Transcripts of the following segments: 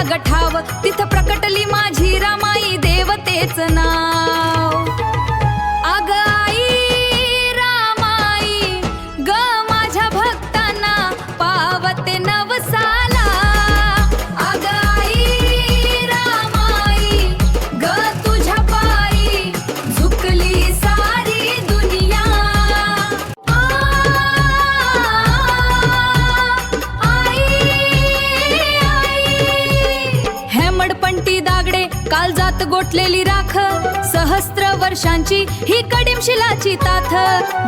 गठाव तिथं प्रकटली माझी रामाई देवतेच नाव। अग आई रामाई ग माझ्या भक्तांना पावते नवसाला। अग आई रामाई ग तुझ्या पायी झुकली सारी दुनिया। हेमडपंटी दागडे काळजात गोठलेली राख सहस्त्र वर्षांची ही कडिमशिलाची ताथ।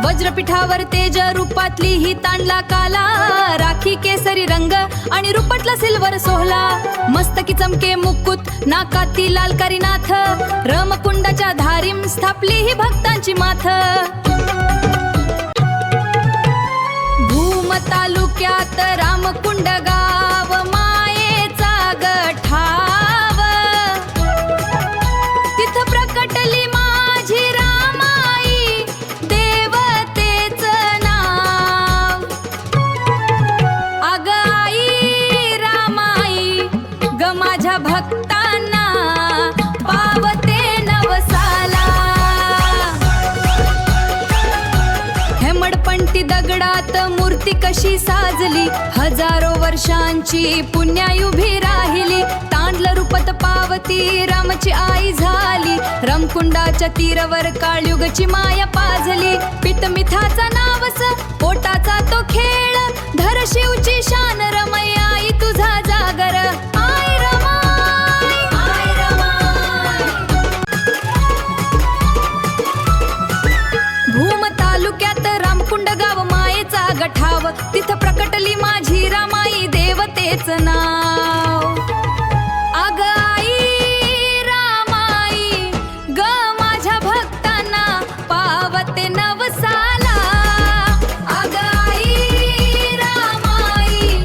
वज्रपीठावर तेज रूपातली ही तांडला काला राखी केसरी रंग आणि रुपटला सिल्वर सोहला। मस्तकी चमके मुकुट नाकाती लालकारी नाथ रमकुंडाच्या धारीम स्थापली ही भक्तांची माथ। भूम तालुक्यात रामकुंड गाव मायेचा गठाव तिथं प्रकटली माझी रामाई देवतेच नाव। अग आई रामाई ग माझ्या भक्तांना पावते नवसाला। हेमडपंटी दगडात मूर्ती कशी साजली हजारो वर्षांची पुण्यायुभी राहिली। तांडलं रूपत पावती रामची आई झाली रमकुंडाच्या तीरावर काळयुगची माया पाझली। पितमिथाचा नावस पोटाचा तो खेळ धर शिवची शान रमई आई तुझा जागर। आई रमाई आई रमाई भूम तालुक्यात रामकुंड गाव मायेचा गठाव तिथं प्रकटली माझी रामाई देवतेच नाव। अग आई रामाई ग माझ्या भक्तांना पावते नवसाला। अग आई रामाई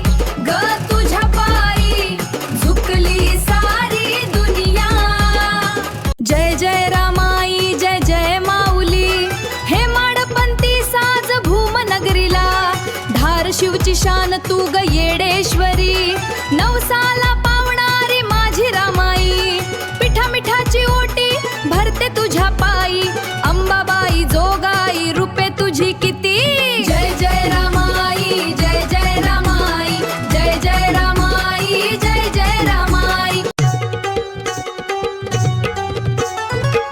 ग तुझ्या पायी झुकली सारी दुनिया। जय जय रामाई जय जय माऊली हे माडपंती साज भूम नगरीला। धार शिवची शान तू ग येडेश्वरी नवसाला पावणारी माझी रामाई। पिठा मिठाची ओटी भरते तुझ्या पायी अंबाबाई जोगाई रूपे तुझी किती। जय जय रामाई जय जय रामाई जय जय रामाई जय जय रामाई।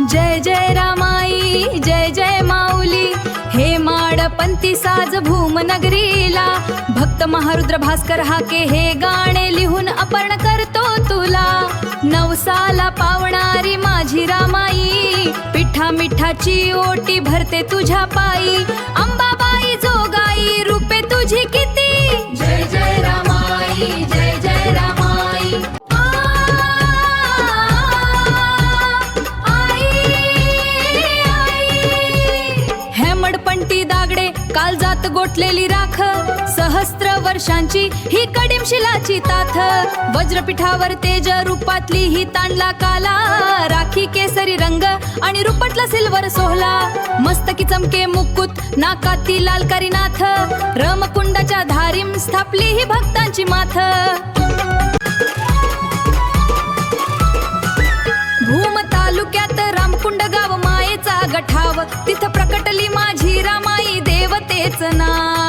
जय जय रामाई जय जय माऊली हे माडपंती साज भूम नगरीला। भक्त महारुद्र भास्कर हाके हे गाणे लिहून अपर्ण करतो तुला। नवसाला पावणारी माझी रामाई पिठा मिठाची ओटी भरते तुझ्या पायी अंबाबाई जोगाई रूपे तुझी किती। जय जय रामाई जय जय रामाई। हेमडपंटी दागडे काळजात गोठलेली राख सहस्त्र वर्षांची ही कडिमशिलाची ताथ। वज्रपीठावर तेज रूपातली ही तांडला काला राखी केसरी रंग आणि रुपटला सिल्वर सोहला। मस्तकी चमके मुकुट नाकाती लालकारी नाथ रमकुंडाच्या धारीम स्थापली ही भक्तांची माथ। भूम तालुक्यात रामकुंड गाव मायेचा गठाव तिथं प्रकटली माझी रामाई देवतेच नाव।